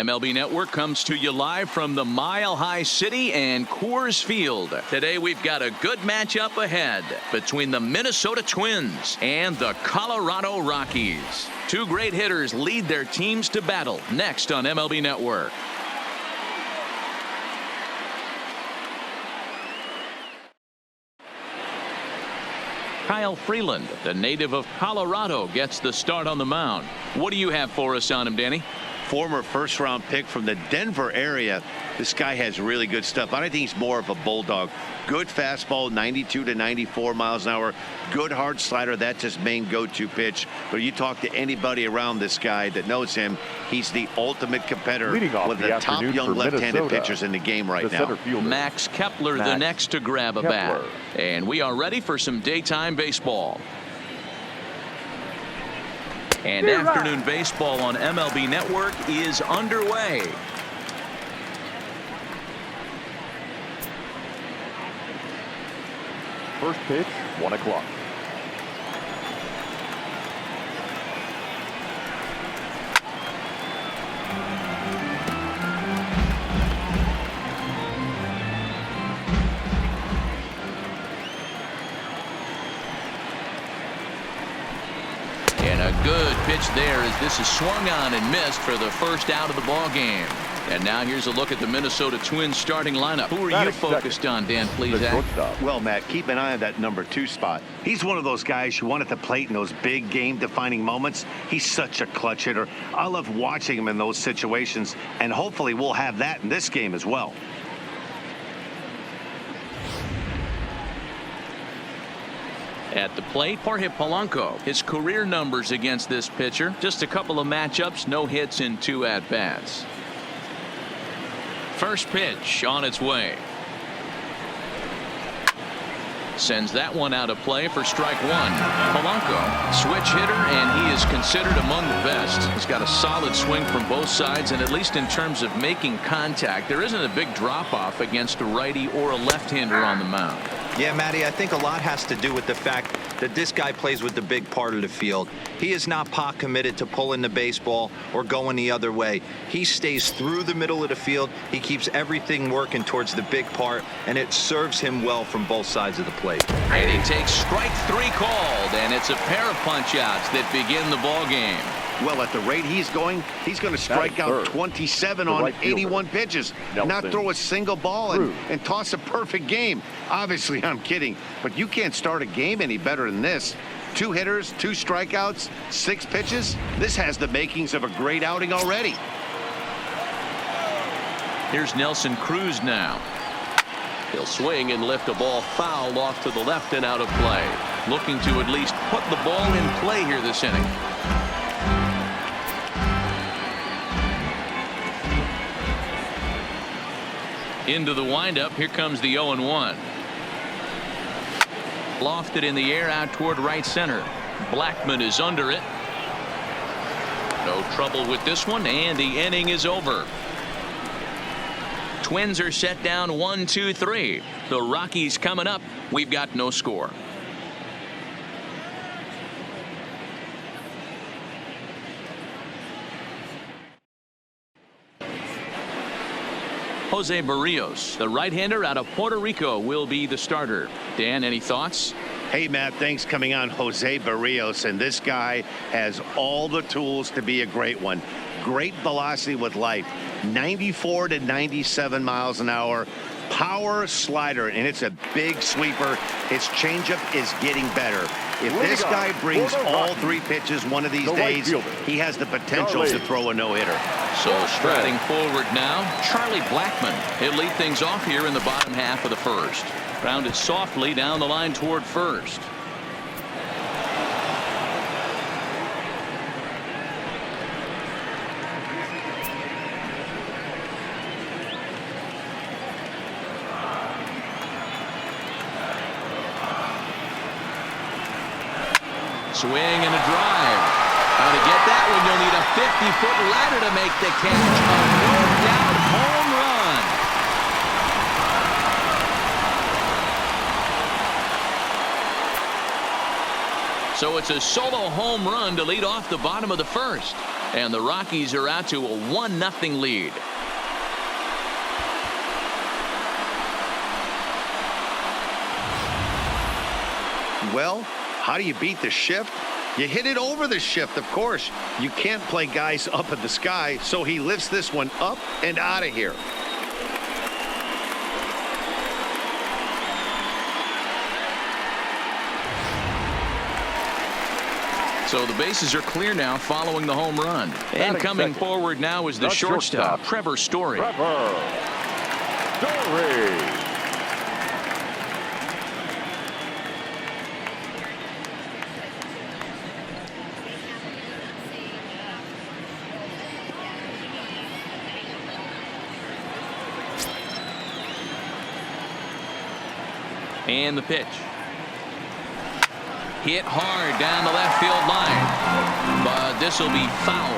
MLB Network comes to you live from the Mile High City and Coors Field. Today we've got a good matchup ahead between the Minnesota Twins and the Colorado Rockies. Two great hitters lead their teams to battle next on MLB Network. Kyle Freeland, the native of Colorado, gets the start on the mound. What do you have for us on him, Danny? Former first-round pick from the Denver area. This guy has really good stuff. I think he's more of a bulldog. Good fastball, 92 to 94 miles an hour. Good hard slider. That's his main go-to pitch. But you talk to anybody around this guy that knows him, he's the ultimate competitor. One of the top young left-handed pitchers in the game right now. Max Kepler, the next to grab a bat. And we are ready for some daytime baseball. And afternoon baseball on MLB Network is underway. First pitch, 1 o'clock. Good pitch there as this is swung on and missed for the first out of the ball game. And now here's a look at the Minnesota Twins starting lineup. Who are you focused on, Dan Plesac? Well, Matt, keep an eye on that number 2 spot. He's one of those guys you want at the plate in those big game-defining moments. He's such a clutch hitter. I love watching him in those situations, and hopefully we'll have that in this game as well. At the plate, Jorge Polanco. His career numbers against this pitcher, just a couple of matchups, no hits in 2 at-bats. First pitch on its way. Sends that one out of play for strike 1. Polanco, switch hitter, and he is considered among the best. He's got a solid swing from both sides, and at least in terms of making contact, there isn't a big drop-off against a righty or a left-hander on the mound. Yeah, Matty, I think a lot has to do with the fact that this guy plays with the big part of the field. He is not pot committed to pulling the baseball or going the other way. He stays through the middle of the field. He keeps everything working towards the big part, and it serves him well from both sides of the plate. And he takes strike 3 called, and it's a pair of punch-outs that begin the ball game. Well, at the rate he's going to strike out 27 on 81 pitches, not throw a single ball and toss a perfect game. Obviously, I'm kidding, but you can't start a game any better than this. 2 hitters, 2 strikeouts, 6 pitches. This has the makings of a great outing already. Here's Nelson Cruz now. He'll swing and lift a ball foul off to the left and out of play. Looking to at least put the ball in play here this inning. Into the windup. Here comes the 0-1. Lofted in the air out toward right center. Blackman is under it. No trouble with this one, and the inning is over. Twins are set down 1-2-3. The Rockies coming up. We've got no score. Jose Barrios, the right-hander out of Puerto Rico, will be the starter. Dan, any thoughts? Hey, Matt, thanks coming on. Jose Barrios, and this guy has all the tools to be a great one. Great velocity with life, 94 to 97 miles an hour. Power slider, and it's a big sweeper. His changeup is getting better. If this guy brings all 3 pitches one of these days, he has the potential to throw a no-hitter. So striding forward now, Charlie Blackman. He'll lead things off here in the bottom half of the first. Grounded softly down the line toward first. Swing and a drive. How to get that one? You'll need a 50-foot ladder to make the catch. A no-doubt home run. So it's a solo home run to lead off the bottom of the first. And the Rockies are out to a 1-0 lead. Well, how do you beat the shift? You hit it over the shift, of course. You can't play guys up in the sky, so he lifts this one up and out of here. So the bases are clear now following the home run. And coming forward now is the shortstop, Trevor Story. Trevor Story. And the pitch. Hit hard down the left field line. But this will be foul.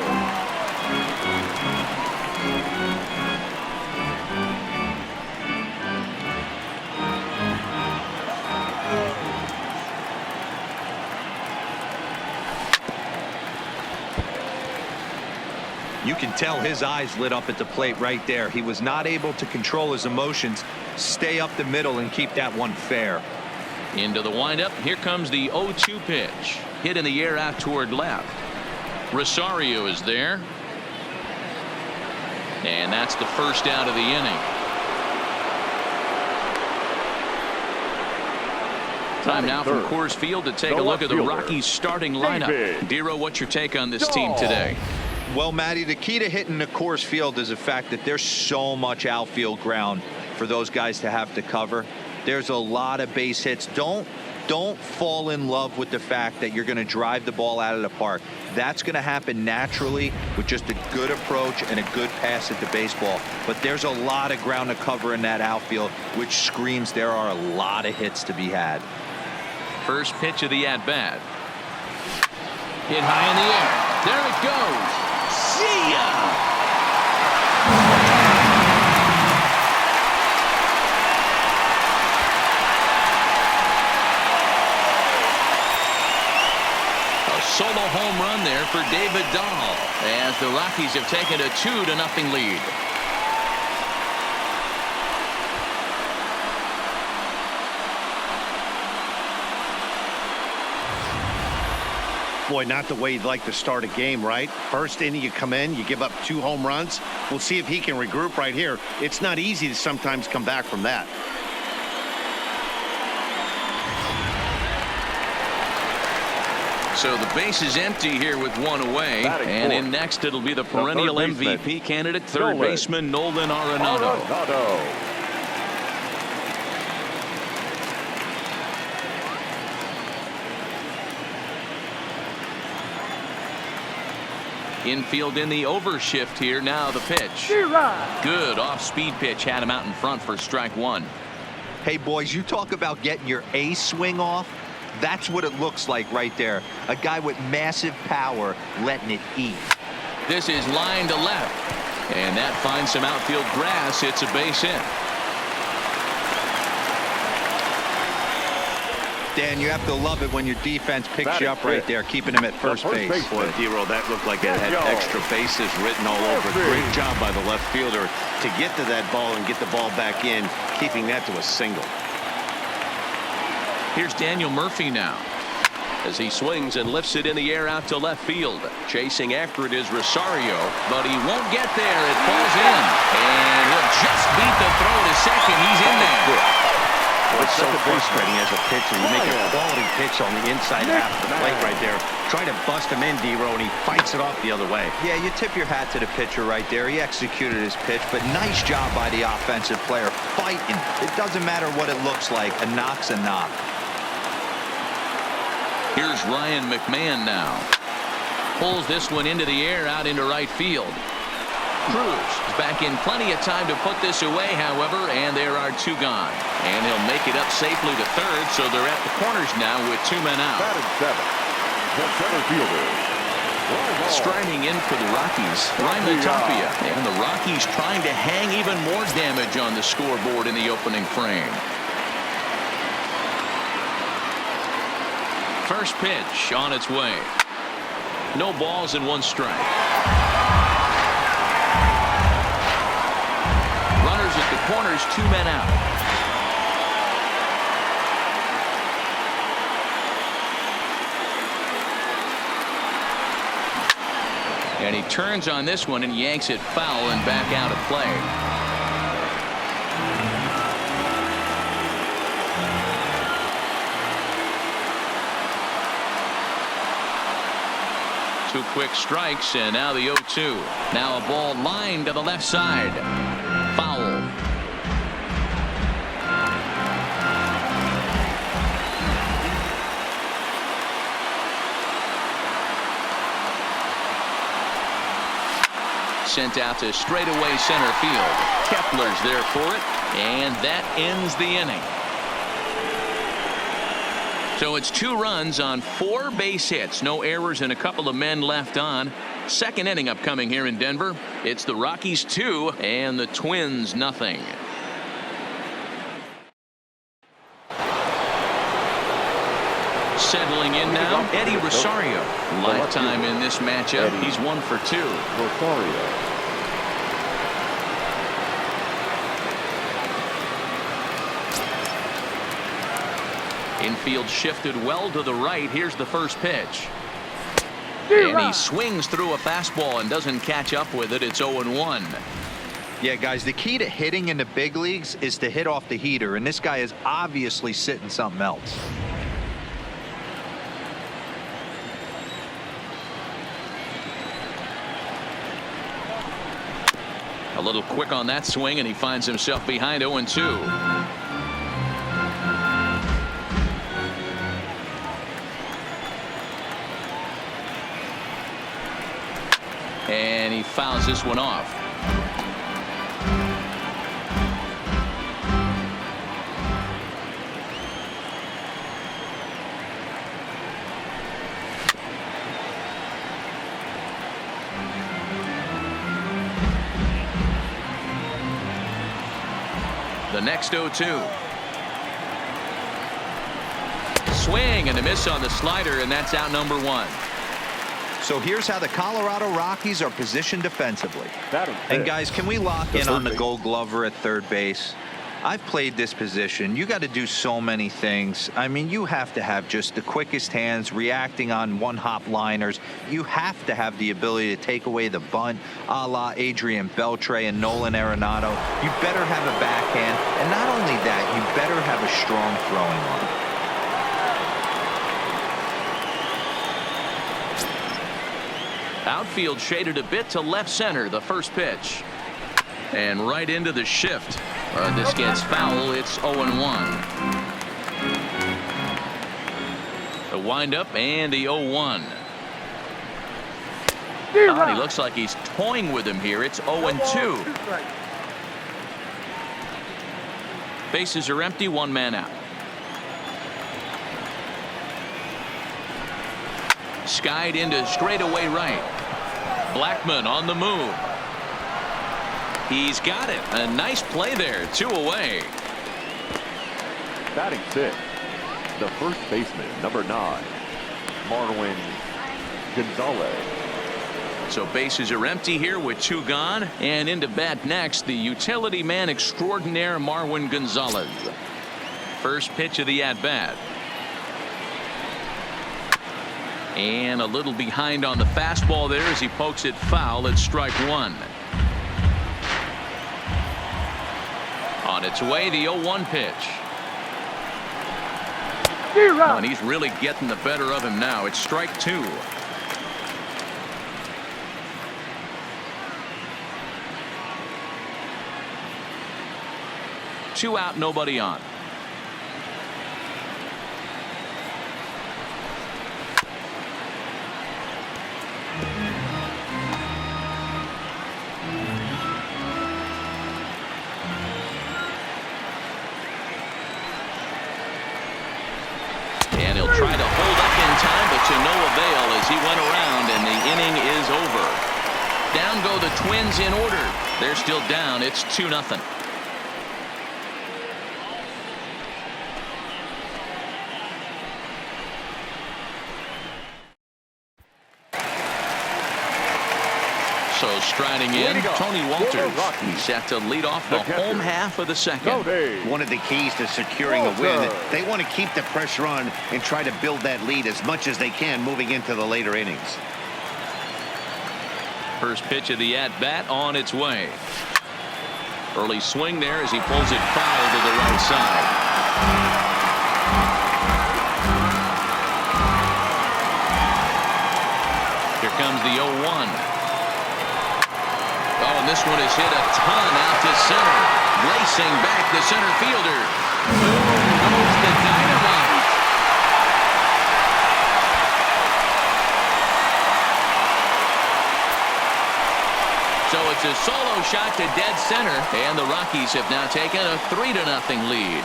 You can tell his eyes lit up at the plate right there. He was not able to control his emotions, stay up the middle, and keep that one fair. Into the windup. Here comes the 0-2 pitch. Hit in the air out toward left. Rosario is there. And that's the first out of the inning. Time now from Coors Field to take a look at the Rockies starting lineup. Dero, what's your take on this team today? Well, Matty, the key to hitting the Coors Field is the fact that there's so much outfield ground for those guys to have to cover. There's a lot of base hits. Don't fall in love with the fact that you're going to drive the ball out of the park. That's going to happen naturally with just a good approach and a good pass at the baseball. But there's a lot of ground to cover in that outfield, which screams there are a lot of hits to be had. First pitch of the at-bat. Hit high in the air. There it goes. See ya! Solo home run there for David Dahl as the Rockies have taken a 2-0 lead. Boy, not the way you'd like to start a game, right? First inning, you come in, you give up 2 home runs. We'll see if he can regroup right here. It's not easy to sometimes come back from that. So the base is empty here with 1 away. And in next, it'll be the perennial MVP candidate, third baseman Nolan Arenado. Infield in the overshift here. Now the pitch. Good off-speed pitch. Had him out in front for strike 1. Hey, boys, you talk about getting your A swing off. That's what it looks like right there. A guy with massive power letting it eat. This is line to left. And that finds some outfield grass. It's a base hit. Dan, you have to love it when your defense picks you up right there, keeping him at first base. Boy, Dero, that looked like it had extra bases written all over. Great job by the left fielder to get to that ball and get the ball back in, keeping that to a single. Here's Daniel Murphy now as he swings and lifts it in the air out to left field. Chasing after it is Rosario, but he won't get there. It falls in, and he'll just beat the throw to second. He's in there. It's so frustrating as a pitcher. You make a quality pitch on the inside half of the plate right there. Try to bust him in, Dero, and he fights it off the other way. Yeah, you tip your hat to the pitcher right there. He executed his pitch, but nice job by the offensive player fighting. It doesn't matter what it looks like. A knock's a knock. Here's Ryan McMahon now. Pulls this one into the air out into right field. Cruz is back in plenty of time to put this away, however, and there are 2 gone. And he'll make it up safely to third, so they're at the corners now with 2 men out. Batted 7. The center fielder. Striding in for the Rockies, Raimon Tapia. And the Rockies trying to hang even more damage on the scoreboard in the opening frame. First pitch on its way. No balls and 1 strike. Runners at the corners, 2 men out. And he turns on this one and yanks it foul and back out of play. Two quick strikes, and now the 0-2. Now a ball lined to the left side. Foul. Sent out to straightaway center field. Kepler's there for it, and that ends the inning. So it's 2 runs on 4 base hits, no errors, and a couple of men left on. Second inning upcoming here in Denver. It's the Rockies 2 and the Twins nothing. Settling in now, Eddie Rosario. Lifetime in this matchup. He's 1 for 2. Rosario. Infield shifted well to the right. Here's the first pitch. And he swings through a fastball and doesn't catch up with it. It's 0-1. Yeah, guys, the key to hitting in the big leagues is to hit off the heater, and this guy is obviously sitting something else. A little quick on that swing, and he finds himself behind 0-2. And he fouls this one off. The next 0-2. Swing and a miss on the slider, and that's out number 1. So here's how the Colorado Rockies are positioned defensively. And guys, can we lock in on the Gold Glover at third base? I've played this position. You got to do so many things. I mean, you have to have just the quickest hands, reacting on one-hop liners. You have to have the ability to take away the bunt, a la Adrian Beltre and Nolan Arenado. You better have a backhand, and not only that, you better have a strong throwing arm. Outfield shaded a bit to left center. The first pitch. And right into the shift. This gets foul. It's 0-1. The windup and the 0-1. He looks like he's toying with him here. It's 0-2. Bases are empty. 1 man out. Skied into straightaway right. Blackmon on the move. He's got it. A nice play there. 2 away. Batting 6, the first baseman, number 9, Marwin Gonzalez. So bases are empty here with 2 gone. And into bat next, the utility man extraordinaire, Marwin Gonzalez. First pitch of the at-bat. And a little behind on the fastball there as he pokes it foul at strike 1. On its way, the 0-1 pitch. Oh, and he's really getting the better of him now. It's strike 2. Two out, nobody on. And he'll try to hold up in time, but to no avail as he went around, and the inning is over. Down go the Twins in order. They're still down. It's 2-0. Also striding in, Tony Walters. He's set to lead off the home half of the second. One of the keys to securing a win, they want to keep the pressure on and try to build that lead as much as they can moving into the later innings. First pitch of the at-bat on its way. Early swing there as he pulls it foul to the right side. Here comes the 0-1. Oh, and this one is hit a ton out to center. Racing back the center fielder. Boom goes the dynamite. So it's a solo shot to dead center, and the Rockies have now taken a 3-0 lead.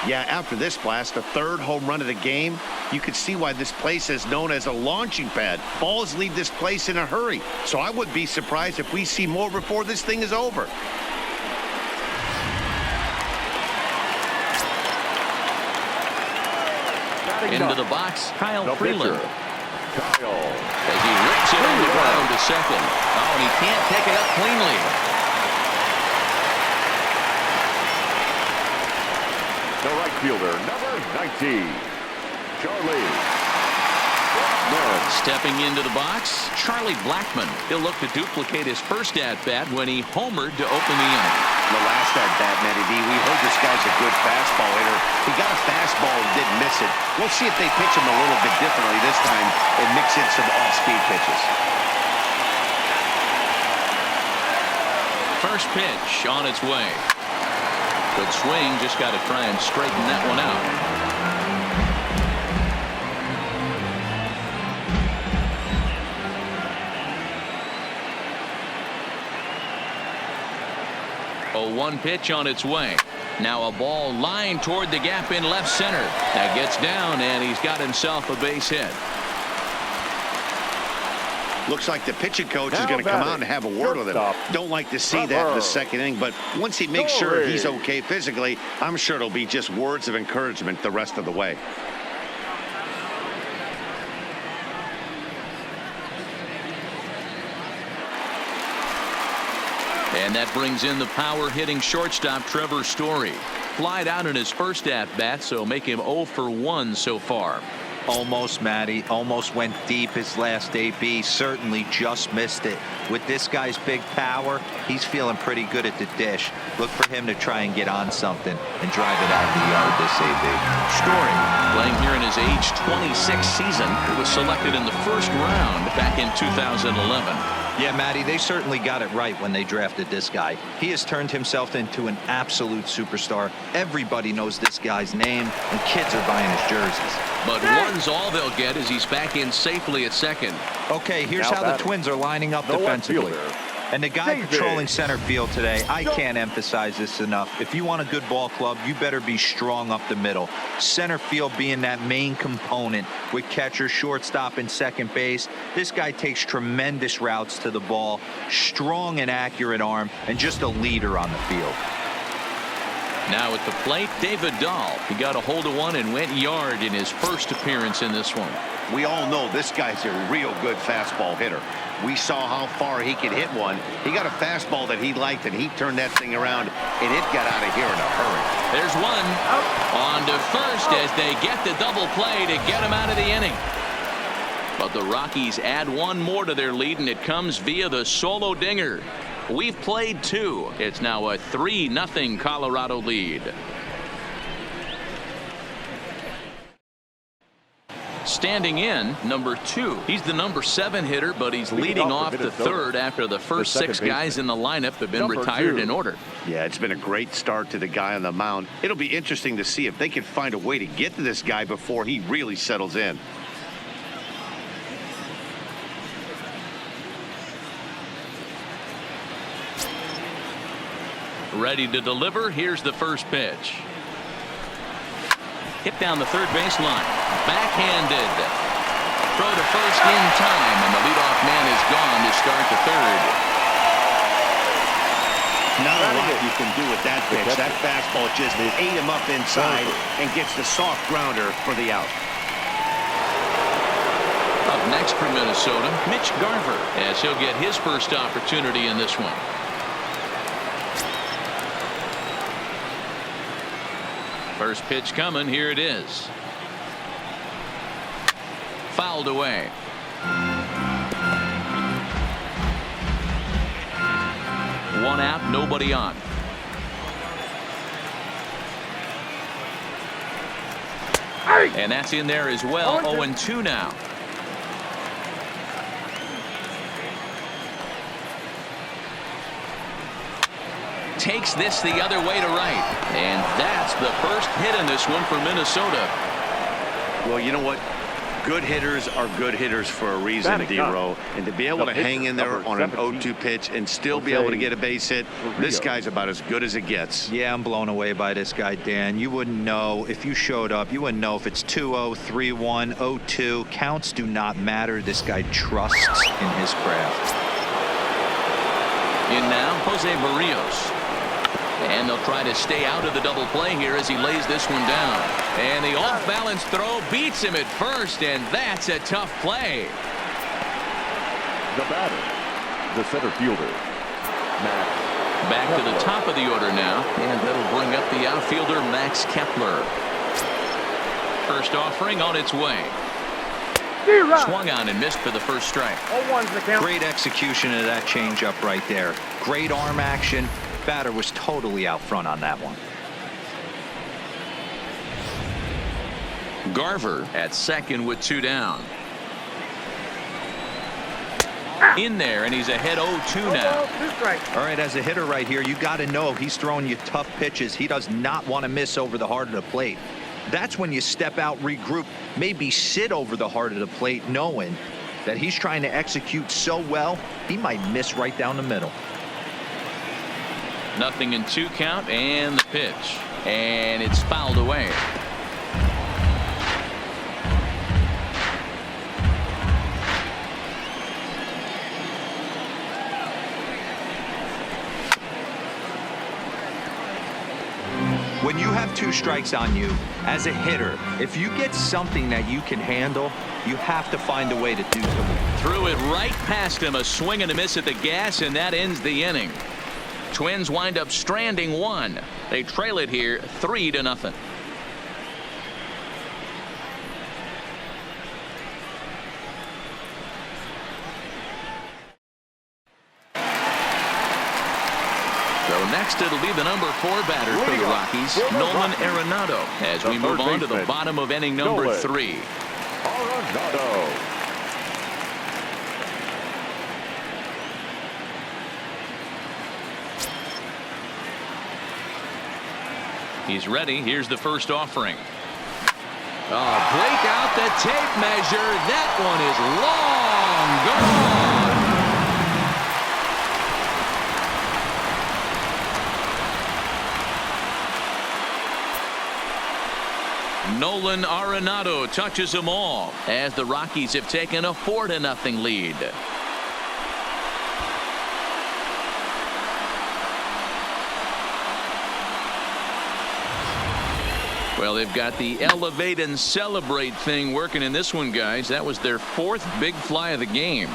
Yeah, after this blast, the third home run of the game, you could see why this place is known as a launching pad. Balls leave this place in a hurry, so I wouldn't be surprised if we see more before this thing is over. Into the box, Kyle Freeland. Kyle. As he rips it on the ground to second. Oh, and he can't pick it up cleanly. The right fielder, number 19, Charlie. Stepping into the box, Charlie Blackmon. He'll look to duplicate his first at-bat when he homered to open the inning. The last at-bat, Matty D, we heard this guy's a good fastball hitter. He got a fastball and didn't miss it. We'll see if they pitch him a little bit differently this time and mix in some off-speed pitches. First pitch on its way. Good swing, just got to try and straighten that one out. 0-1 pitch on its way. Now a ball lined toward the gap in left center. That gets down, and he's got himself a base hit. Looks like the pitching coach is going to come out and have a word with him. Don't like to see that in the second inning, but once he makes sure he's okay physically, I'm sure it'll be just words of encouragement the rest of the way. And that brings in the power-hitting shortstop Trevor Story. Flied out in his first at-bat, so make him 0 for 1 so far. Almost, Matty. Almost went deep his last AB. Certainly just missed it. With this guy's big power, he's feeling pretty good at the dish. Look for him to try and get on something and drive it out of the yard this AB. Story, playing here in his age 26 season, was selected in the first round back in 2011. Yeah, Matty, they certainly got it right when they drafted this guy. He has turned himself into an absolute superstar. Everybody knows this guy's name, and kids are buying his jerseys. But one's all they'll get as he's back in safely at second. Okay, here's how the Twins are lining up defensively. And the guy patrolling center field today, I can't emphasize this enough. If you want a good ball club, you better be strong up the middle. Center field being that main component with catcher, shortstop, and second base. This guy takes tremendous routes to the ball, strong and accurate arm, and just a leader on the field. Now at the plate, David Dahl. He got a hold of one and went yard in his first appearance in this one. We all know this guy's a real good fastball hitter. We saw how far he could hit one. He got a fastball that he liked, and he turned that thing around, and it got out of here in a hurry. There's one. On to first as they get the double play to get him out of the inning. But the Rockies add one more to their lead, and it comes via the solo dinger. We've played two. It's now a 3-0 Colorado lead. Standing in, number 2. He's the number 7 hitter, but he's leading off the third after the first 6 guys in the lineup have been retired in order. Yeah, it's been a great start to the guy on the mound. It'll be interesting to see if they can find a way to get to this guy before he really settles in. Ready to deliver. Here's the first pitch. Hit down the third baseline. Backhanded. Throw to first in time, and the leadoff man is gone to start the third. Now the you can do with that pitch. That fastball just ate him up inside and gets the soft grounder for the out. Up next for Minnesota, Mitch Garver, as he'll get his first opportunity in this one. First pitch coming. Here it is. Fouled away. One out, nobody on. And that's in there as well. 0-2 now. Takes this the other way to right. And that's the first hit in this one for Minnesota. Well, you know what? Good hitters are good hitters for a reason, D-Row. And to be able to hang in there on an 0-2 pitch and still be able to get a base hit, this guy's about as good as it gets. Yeah, I'm blown away by this guy, Dan. You wouldn't know if you showed up. You wouldn't know if it's 2-0, 3-1, 0-2. Counts do not matter. This guy trusts in his craft. In now, Jose Barrios. And they'll try to stay out of the double play here as he lays this one down. And the off-balance throw beats him at first, and that's a tough play. The batter, the center fielder, Max. Back to the top of the order now, and that'll bring up the outfielder Max Kepler. First offering on its way. Swung on and missed for the first strike. Great execution of that changeup right there. Great arm action. Batter was totally out front on that one. Garver at second with 2 down. In there, and he's ahead 0-2 now. All right, as a hitter right here, you got to know he's throwing you tough pitches. He does not want to miss over the heart of the plate. That's when you step out, regroup, maybe sit over the heart of the plate, knowing that he's trying to execute so well, he might miss right down the middle. 0-2 count, and the pitch, and it's fouled away. When you have 2 strikes on you as a hitter, if you get something that you can handle, you have to find a way to do something. Threw it right past him, a swing and a miss at the gas, and that ends the inning. Twins wind up stranding 1. They trail it here 3-0. So next it'll be the number 4 batter for the Rockies, Nolan Arenado, as we move on to the bottom of inning number 3. Arenado. He's ready. Here's the first offering. Break out the tape measure. That one is long gone. Nolan Arenado touches them all as the Rockies have taken a 4-0 lead. Well, they've got the elevate and celebrate thing working in this one, guys. That was their 4th big fly of the game.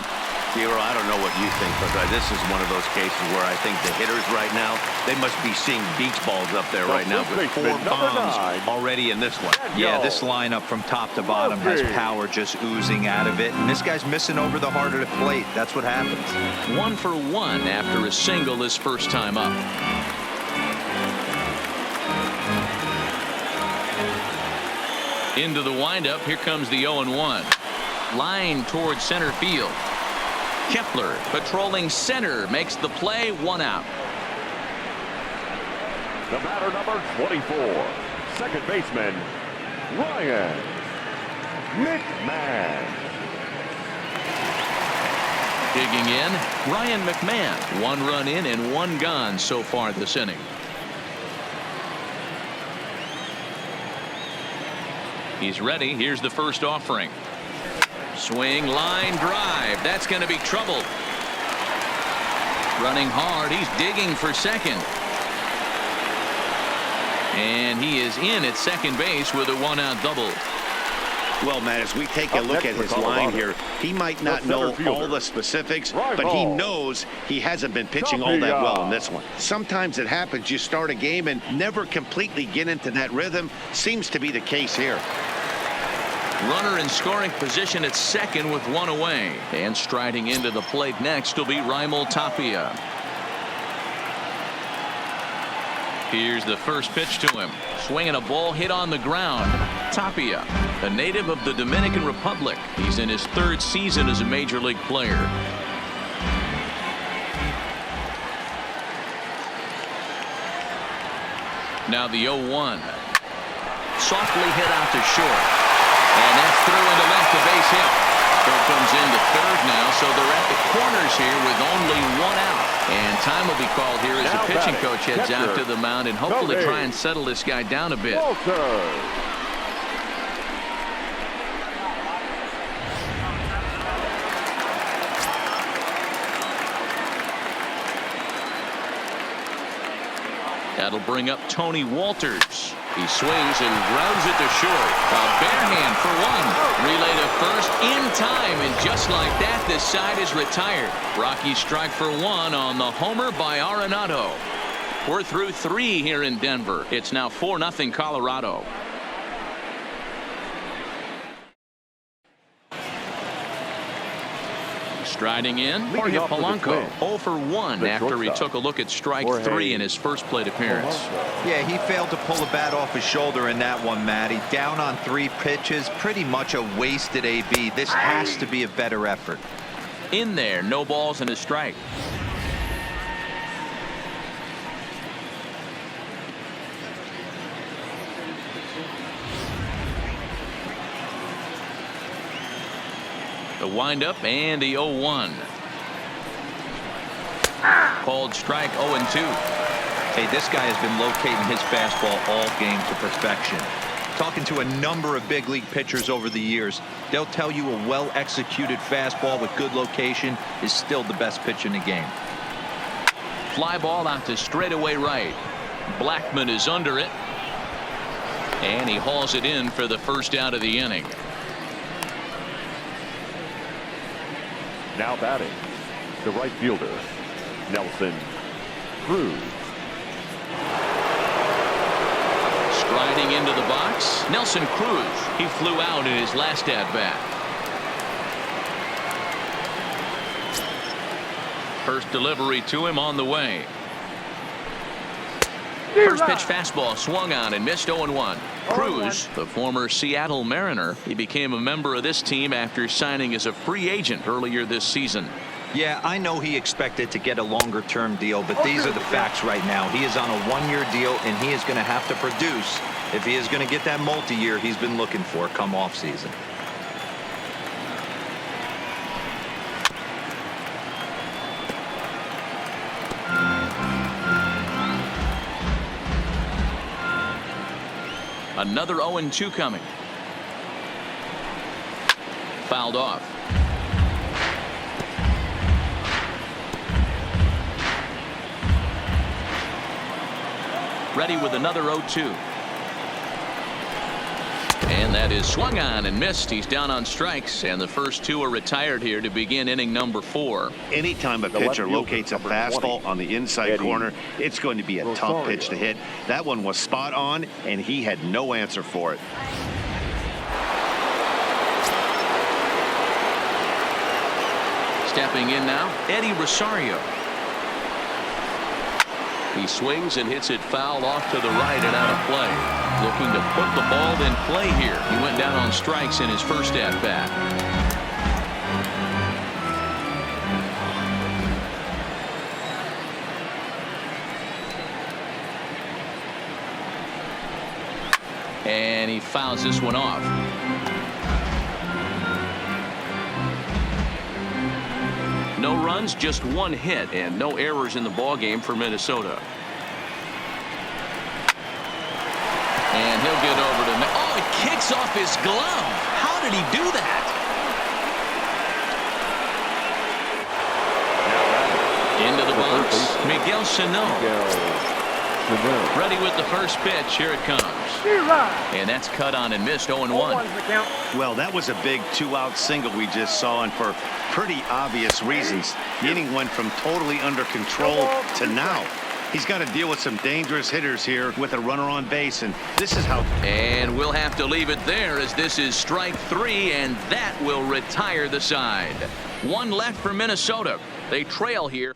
Hero, I don't know what you think, but this is one of those cases where I think the hitters right now, they must be seeing beach balls up there right now with 4 bombs already in this one. Yeah, this lineup from top to bottom has power just oozing out of it, and this guy's missing over the heart of the plate. That's what happens. 1 for 1 after a single his first time up. Into the windup. Here comes the 0-1. Line towards center field. Kepler patrolling center makes the play. 1 out. The batter number 24, second baseman, Ryan McMahon. Digging in, Ryan McMahon. 1 run in and 1 gone so far this inning. He's ready. Here's the first offering. Swing, line drive. That's going to be trouble. Running hard. He's digging for second. And he is in at second base with a one-out double. Well, Matt, as we take a look at his line here, he might not know all the specifics, but he knows he hasn't been pitching all that well in this one. Sometimes it happens. You start a game and never completely get into that rhythm. Seems to be the case here. Runner in scoring position at second with one away. And striding into the plate next will be Raimel Tapia. Here's the first pitch to him. Swinging a ball hit on the ground. Tapia, a native of the Dominican Republic. He's in his third season as a major league player. Now the 0-1. Softly hit out to short. And that's through into left, a base hit. Throw comes into third now, so they're at the corners here with only one out. And time will be called here as the pitching coach heads out to the mound and hopefully try and settle this guy down a bit. That'll bring up Tony Walters. He swings and grounds it to short. A bare hand for one. Relay to first in time, and just like that, this side is retired. Rockies strike for one on the homer by Arenado. We're through three here in Denver. It's now 4-0 Colorado. Striding in, Jorge Polanco, 0 for 1 after he took a look at strike 3 in his first plate appearance. Yeah, he failed to pull the bat off his shoulder in that one, Matty. Down on 3 pitches, pretty much a wasted AB. This has to be a better effort. In there, no balls and a strike. The windup and the 0-1. Called strike 0-2. Hey, this guy has been locating his fastball all game to perfection. Talking to a number of big league pitchers over the years, they'll tell you a well-executed fastball with good location is still the best pitch in the game. Fly ball out to straightaway right. Blackman is under it. And he hauls it in for the first out of the inning. Now batting, the right fielder, Nelson Cruz. Striding into the box, Nelson Cruz. He flew out in his last at-bat. First delivery to him on the way. First pitch fastball swung on and missed 0-1. Cruz, the former Seattle Mariner, he became a member of this team after signing as a free agent earlier this season. Yeah, I know he expected to get a longer-term deal, but these are the facts right now. He is on a one-year deal, and he is going to have to produce if he is going to get that multi-year he's been looking for come off-season. Another 0-2 coming. Fouled off. Ready with another 0-2. And that is swung on and missed. He's down on strikes, and the first 2 are retired here to begin inning number 4. Anytime a pitcher locates a fastball on the inside corner, it's going to be a tough pitch to hit. That one was spot on, and he had no answer for it. Stepping in now, Eddie Rosario. He swings and hits it foul off to the right and out of play. Looking to put the ball in play here. He went down on strikes in his first at-bat. And he fouls this one off. No runs, just 1 hit, and no errors in the ballgame for Minnesota. And he'll get over to... Oh, it kicks off his glove. How did he do that? Into the box, Miguel Sano. in there. Ready with the first pitch. Here it comes. And that's cut on and missed. 0-1. Well, that was a big two-out single we just saw, and for pretty obvious reasons. The inning went from totally under control to now. He's got to deal with some dangerous hitters here with a runner on base, and this is how. And we'll have to leave it there, as this is strike 3, and that will retire the side. One left for Minnesota. They trail here.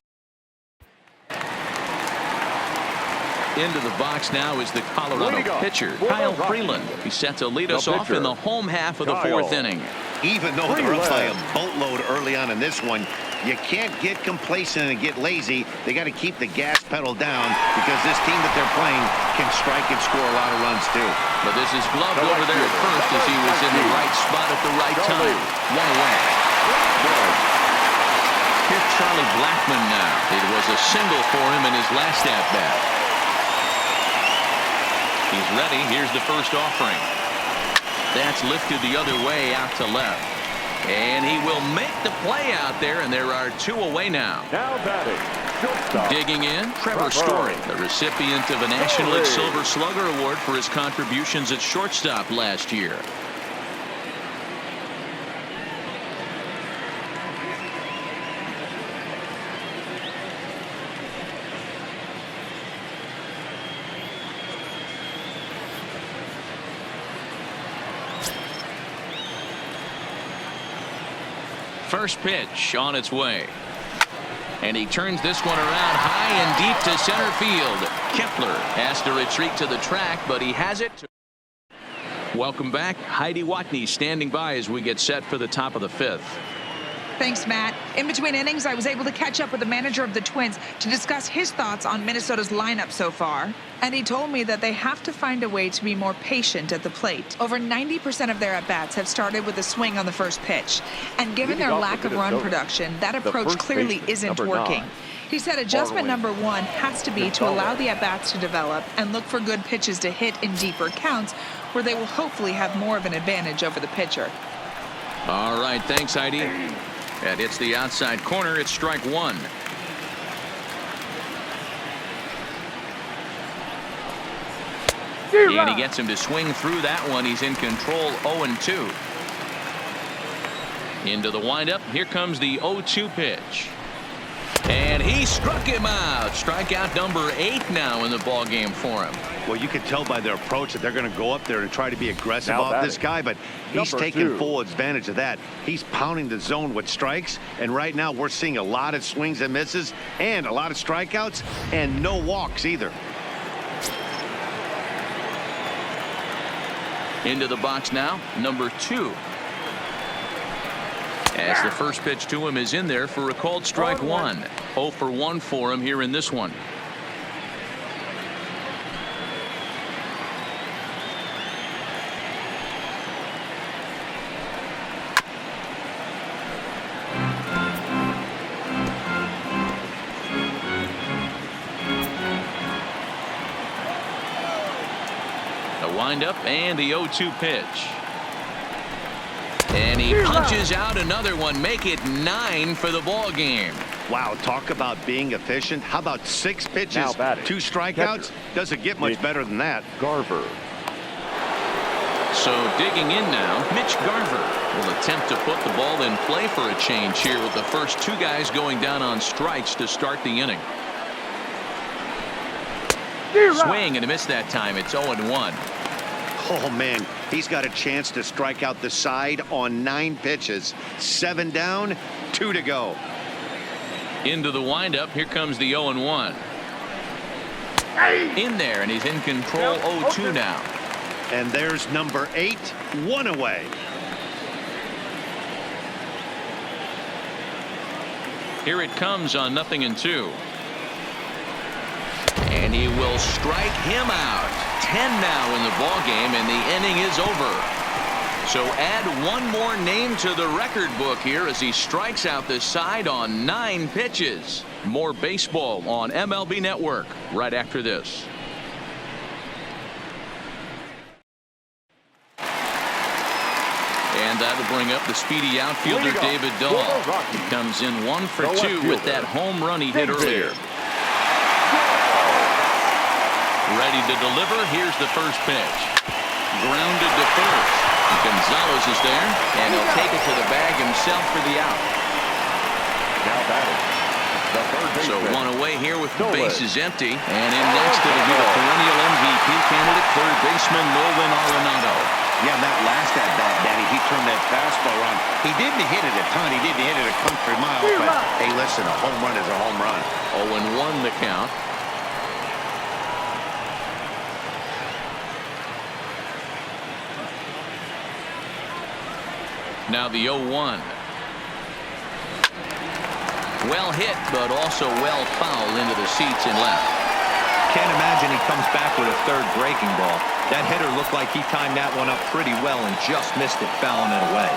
Into the box now is the Colorado pitcher, Kyle Freeland. He's set to lead us off in the home half of the 4th inning. Even though they're up by a boatload early on in this one, you can't get complacent and get lazy. They got to keep the gas pedal down, because this team that they're playing can strike and score a lot of runs too. But this is gloved over there at first, as he was in the right spot at the right time. 1 away. Here's Charlie Blackmon now. It was a single for him in his last at-bat. He's ready. Here's the first offering. That's lifted the other way out to left. And he will make the play out there, and there are 2 away now. Now batting, shortstop. Digging in, Trevor Story, the recipient of a National League Silver Slugger Award for his contributions at shortstop last year. First pitch on its way. And he turns this one around high and deep to center field. Kepler has to retreat to the track, but he has it. Welcome back. Heidi Watney standing by as we get set for the top of the 5th. Thanks, Matt. In between innings, I was able to catch up with the manager of the Twins to discuss his thoughts on Minnesota's lineup so far. And he told me that they have to find a way to be more patient at the plate. Over 90% of their at-bats have started with a swing on the first pitch. And given their lack of run production, that approach clearly isn't working. He said adjustment number 1 has to be to allow the at-bats to develop and look for good pitches to hit in deeper counts, where they will hopefully have more of an advantage over the pitcher. All right, thanks, Heidi. And it's the outside corner. It's strike 1. And he gets him to swing through that one. He's in control. 0-2. Into the windup. Here comes the 0-2 pitch. And he struck him out. Strikeout number 8 now in the ball game for him. Well, you can tell by their approach that they're going to go up there and try to be aggressive off this guy, but he's taking full advantage of that. He's pounding the zone with strikes, and right now we're seeing a lot of swings and misses and a lot of strikeouts and no walks either. Into the box now, number 2. As the first pitch to him is in there for a called strike 1. 0 for 1 for him here in this one. The windup and the 0-2 pitch. And he punches out another one. Make it 9 for the ball game. Wow, talk about being efficient. How about 6 pitches, 2 strikeouts? Doesn't get much better than that. Garver. So digging in now, Mitch Garver will attempt to put the ball in play for a change here, with the first 2 guys going down on strikes to start the inning. Swing and a miss that time. It's 0-1. Oh, man, he's got a chance to strike out the side on 9 pitches. 7 down, 2 to go. Into the windup. Here comes the 0-1. In there, and he's in control. 0-2 now. And there's number 8, 1 away. Here it comes on 0-2. And he will strike him out. 10 now in the ball game, and the inning is over. So add one more name to the record book here as he strikes out the side on 9 pitches. More baseball on MLB Network right after this. And that'll bring up the speedy outfielder David Dahl. He comes in 1 for 2 with that home run he hit earlier. ready to deliver. Here's the first pitch. Grounded to first. Gonzalez is there, and he'll take it to the bag himself for the out. Now batting, the third baseman. So one away here with the bases empty. And in next, it'll be the perennial MVP candidate, third baseman Nolan Arenado. Yeah, that last at-bat, Danny, he turned that fastball around. He didn't hit it a ton. He didn't hit it a country mile. But, hey, listen, a home run is a home run. 0-1 the count. Now the 0-1. Well hit, but also well fouled into the seats and left. Can't imagine he comes back with a third breaking ball. That hitter looked like he timed that one up pretty well and just missed it, fouling it away.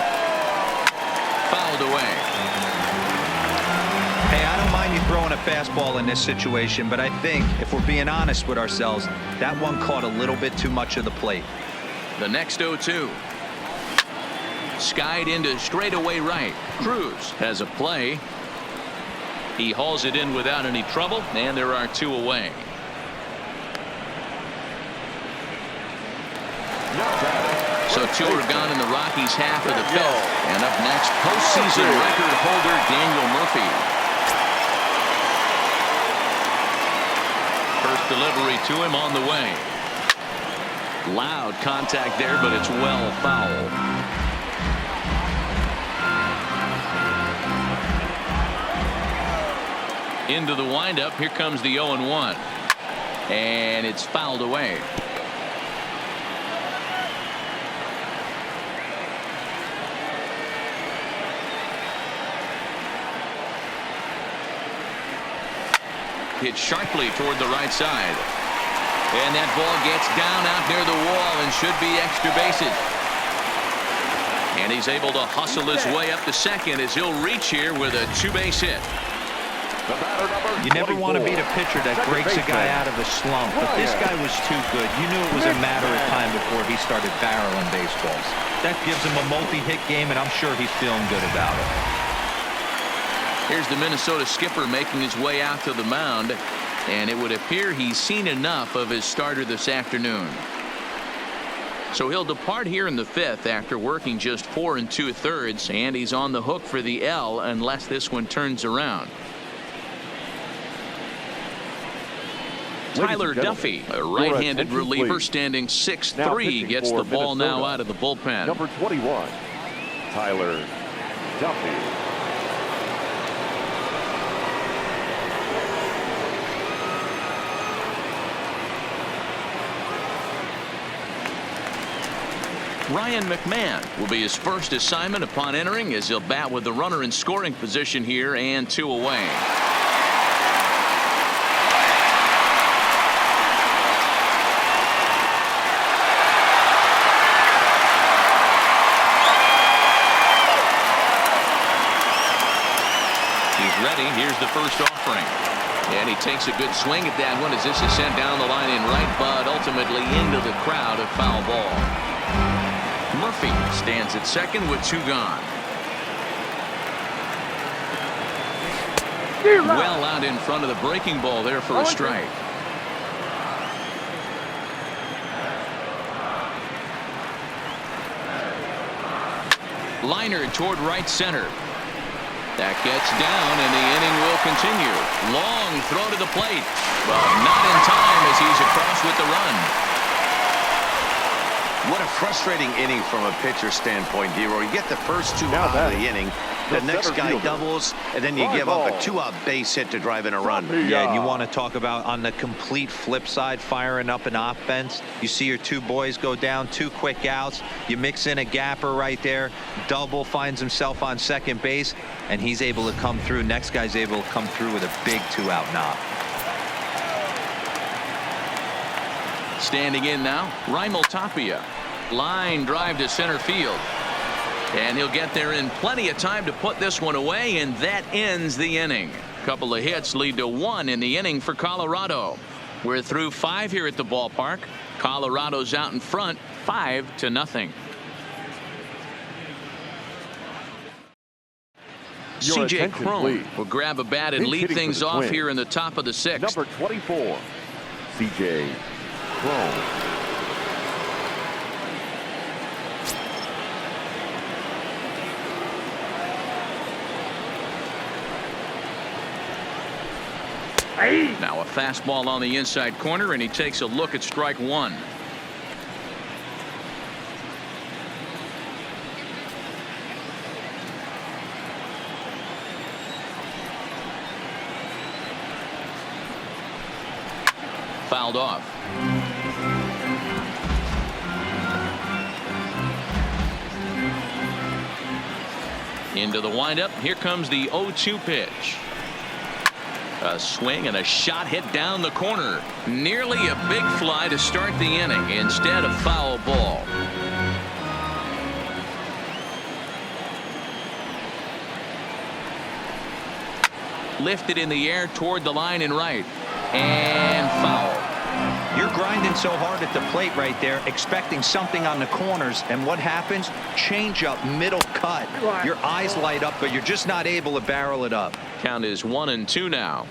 Fouled away. Hey, I don't mind you throwing a fastball in this situation, but I think if we're being honest with ourselves, that one caught a little bit too much of the plate. The next 0-2. Skied into straightaway right. Cruz has a play. He hauls it in without any trouble, and there are two away. So two are gone in the Rockies' half of the fifth. And up next, postseason record holder Daniel Murphy. First delivery to him on the way. Loud contact there, but it's well fouled. Into the windup. Here comes the 0-1. And it's fouled away. Hit sharply toward the right side. And that ball gets down out near the wall and should be extra bases. And he's able to hustle his way up to second as he'll reach here with a two-base hit. You never want to beat a pitcher that breaks a guy out of a slump, but this guy was too good. You knew it was a matter of time before he started barreling baseballs. That gives him a multi-hit game, and I'm sure he's feeling good about it. Here's the Minnesota skipper making his way out to the mound, and it would appear he's seen enough of his starter this afternoon. So he'll depart here in the fifth after working just 4 2/3, and he's on the hook for the L unless this one turns around. Tyler Duffy, a right-handed reliever standing 6'3", gets the ball now out of the bullpen. Number 21, Tyler Duffy. Ryan McMahon will be his first assignment upon entering as he'll bat with the runner in scoring position here and 2 away. Ready. Here's the first offering. And he takes a good swing at that one as this is sent down the line in right, but ultimately into the crowd, a foul ball. Murphy stands at second with 2 gone. Well out in front of the breaking ball there for a strike. Liner toward right center. That gets down, and the inning will continue. Long throw to the plate, but not in time as he's across with the run. What a frustrating inning from a pitcher standpoint, D-Roy. You get the first 2 out of the inning. The next guy doubles, and then you give up a 2-out base hit to drive in a run. Yeah, and you want to talk about on the complete flip side, firing up an offense. You see your 2 boys go down, 2 quick outs. You mix in a gapper right there. Double, finds himself on second base, and he's able to come through. Next guy's able to come through with a big 2-out knock. Standing in now, Raimel Tapia. Line drive to center field. And he'll get there in plenty of time to put this one away, and that ends the inning. Couple of hits lead to 1 in the inning for Colorado. We're through 5 here at the ballpark. Colorado's out in front, 5-0. C.J. Cron will grab a bat and lead things off here in the top of the 6th. Number 24, C.J. thrown. Now a fastball on the inside corner, and he takes a look at strike one. Fouled off. Into the windup. Here comes the 0-2 pitch. A swing and a shot hit down the corner. Nearly a big fly to start the inning. Instead, a foul ball. Lifted in the air toward the line and right. And foul. You're grinding so hard at the plate right there, expecting something on the corners, and what happens? Change up, middle cut. Your eyes light up, but you're just not able to barrel it up. Count is 1-2 now.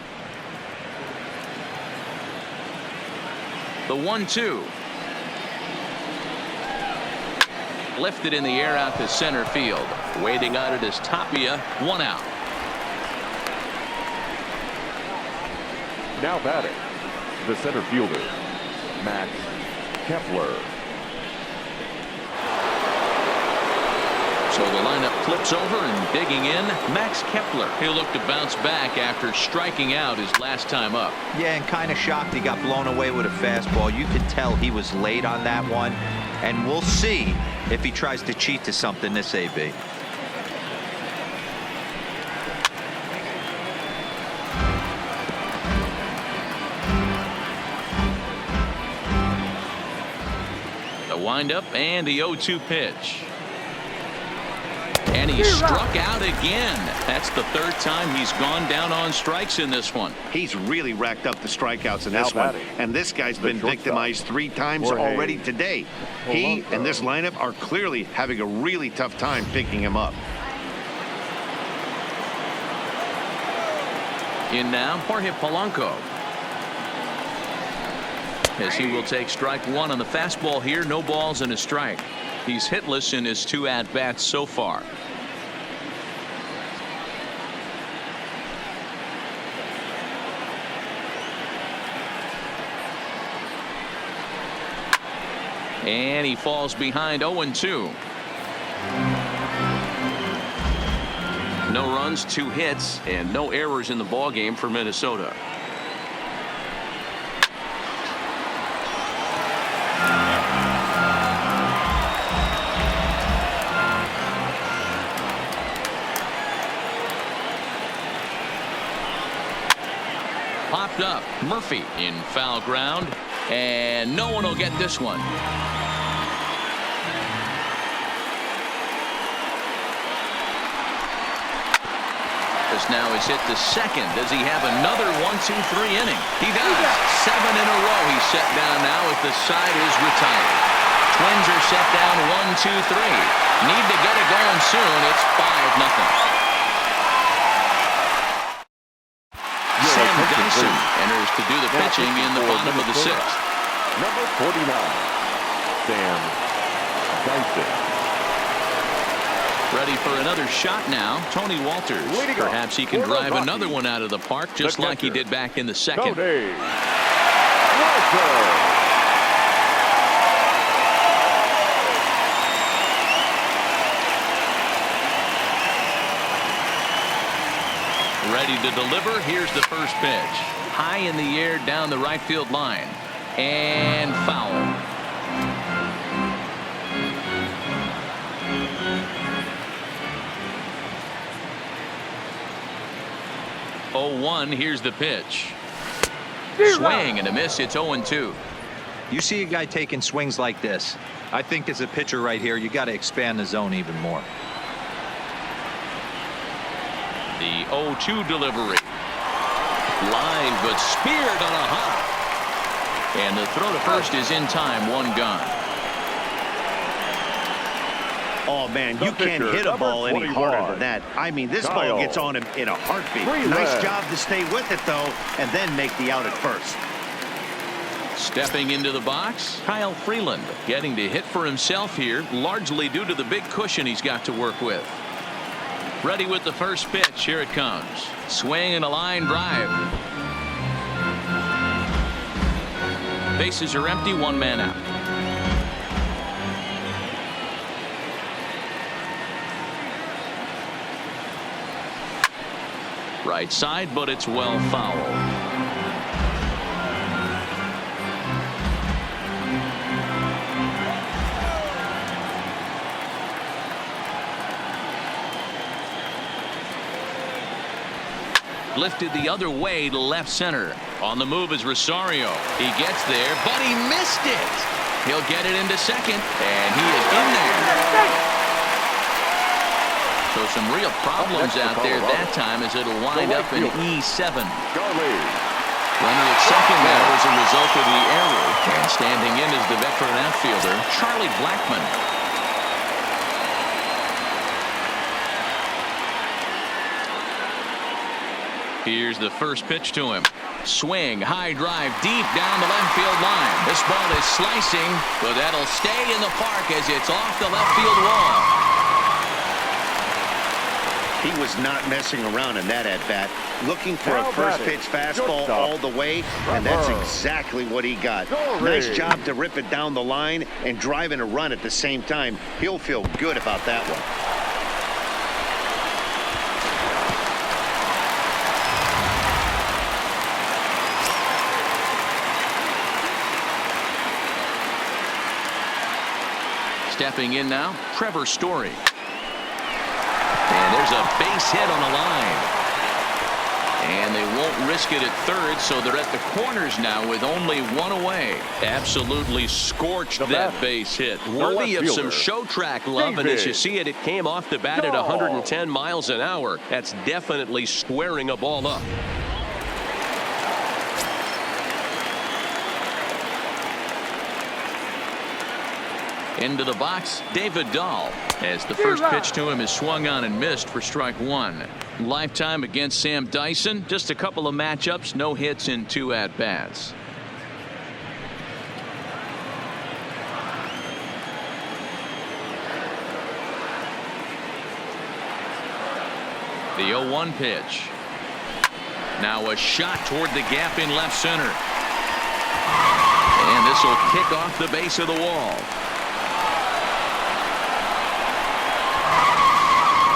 The 1-2. Lifted in the air out to center field. Waiting on it is Tapia. 1 out. Now batting, the center fielder, Max Kepler. So the lineup flips over, and digging in, Max Kepler. He'll look to bounce back after striking out his last time up. Yeah, and kind of shocked he got blown away with a fastball. You could tell he was late on that one, and we'll see if he tries to cheat to something this AB. The windup and the 0-2 pitch. And he struck out again. That's the third time he's gone down on strikes in this one. He's really racked up the strikeouts in this one. And this guy's been victimized 3 times already today. He and this lineup are clearly having a really tough time picking him up. In now, Jorge Polanco. As he will take strike one on the fastball here. No balls and a strike. He's hitless in his 2 at-bats so far. And he falls behind 0-2. No runs, 2 hits, and no errors in the ballgame for Minnesota. Popped up. Murphy in foul ground, and no one will get this one. This now is hit to second. Does he have another 1-2-3 inning? He does. 7 in a row he's set down now as the side is retired. Twins are set down 1-2-3. Need to get it going soon. It's 5-0. Sam Dyson enters to do the pitching in the bottom of the 6th. Number 49, Sam Dyson. Ready for another shot now. Tony Walters. Perhaps he can drive another one out of the park just like he did back in the second. Tony Walters. Ready to deliver. Here's the first pitch. High in the air down the right field line. And foul. Here's the pitch. Swing and a miss. It's 0-2. You see a guy taking swings like this. I think as a pitcher right here, you got to expand the zone even more. The 0-2 delivery. Line, but speared on a hop. And the throw to first is in time. 1 gone. Oh, man, you can't hit a ball any harder than that. I mean, this ball gets on him in a heartbeat. Nice job to stay with it, though, and then make the out at first. Stepping into the box, Kyle Freeland getting to hit for himself here, largely due to the big cushion he's got to work with. Ready with the first pitch. Here it comes. Swing and a line drive. Bases are empty, one man out. Right side, but it's well fouled. Lifted the other way to left center. On the move is Rosario. He gets there, but he missed it. He'll get it into second, and he is in there. So some real problems out there that time as it'll wind up in E7. Runner at second now as a result of the error. And standing in is the veteran outfielder, Charlie Blackmon. Here's the first pitch to him. Swing, high drive, deep down the left field line. This ball is slicing, but that'll stay in the park as it's off the left field wall. He was not messing around in that at-bat. Looking for a first-pitch fastball all the way, and that's exactly what he got. Nice job to rip it down the line and drive in a run at the same time. He'll feel good about that one. Stepping in now, Trevor Story. And there's a base hit on the line. And they won't risk it at third, so they're at the corners now with only one away. Absolutely scorched that base hit. Worthy of some show track love, and as you see it, it came off the bat at 110 miles an hour. That's definitely squaring a ball up. Into the box, David Dahl, as the first pitch to him is swung on and missed for strike one. Lifetime against Sam Dyson, just a couple of matchups, no hits in 2 at-bats. The 0-1 pitch. Now a shot toward the gap in left center. And this will kick off the base of the wall.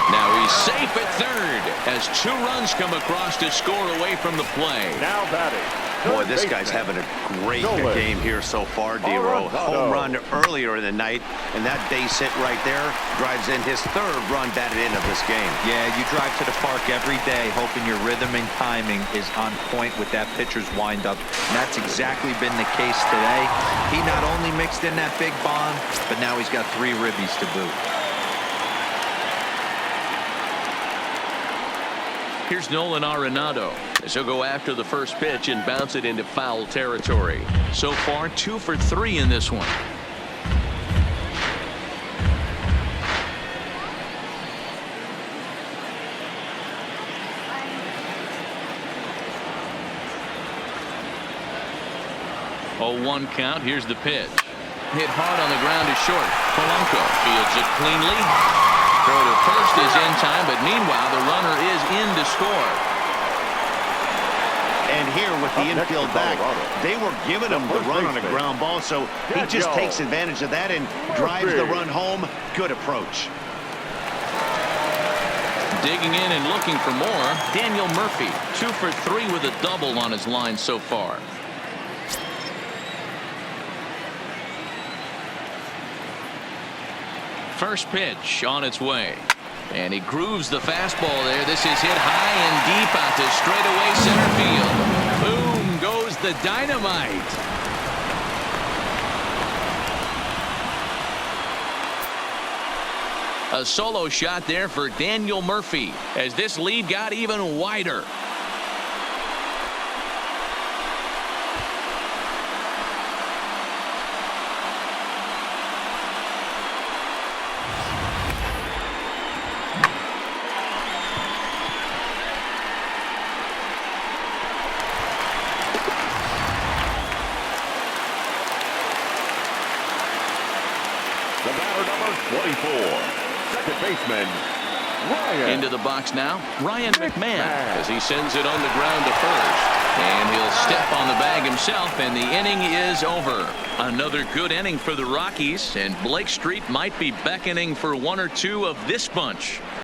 Now he's safe at third as 2 runs come across to score away from the play. Now batting. Boy, this guy's having a great game here so far, D-Row. Home run earlier in the night, and that base hit right there drives in his 3rd run batted in of this game. Yeah, you drive to the park every day hoping your rhythm and timing is on point with that pitcher's windup. And that's exactly been the case today. He not only mixed in that big bomb, but now he's got 3 ribbies to boot. Here's Nolan Arenado as he'll go after the first pitch and bounce it into foul territory. So far 2 for 3 in this one. Oh, 1 count. Here's the pitch. Hit hard on the ground to short. Polanco fields it cleanly. Throw to first is in time, but meanwhile the runner is in to score. And here with the infield back, they were giving him the run on a ground ball, so he just takes advantage of that and drives the run home. Good approach. Digging in and looking for more, Daniel Murphy, 2 for 3 with a double on his line so far. First pitch on its way. And he grooves the fastball there. This is hit high and deep out to straightaway center field. Boom goes the dynamite. A solo shot there for Daniel Murphy as this lead got even wider. The batter, number 24, second baseman, Ryan. Into the box now, Ryan McMahon, as he sends it on the ground to first. And he'll step on the bag himself, and the inning is over. Another good inning for the Rockies, and Blake Street might be beckoning for one or two of this bunch.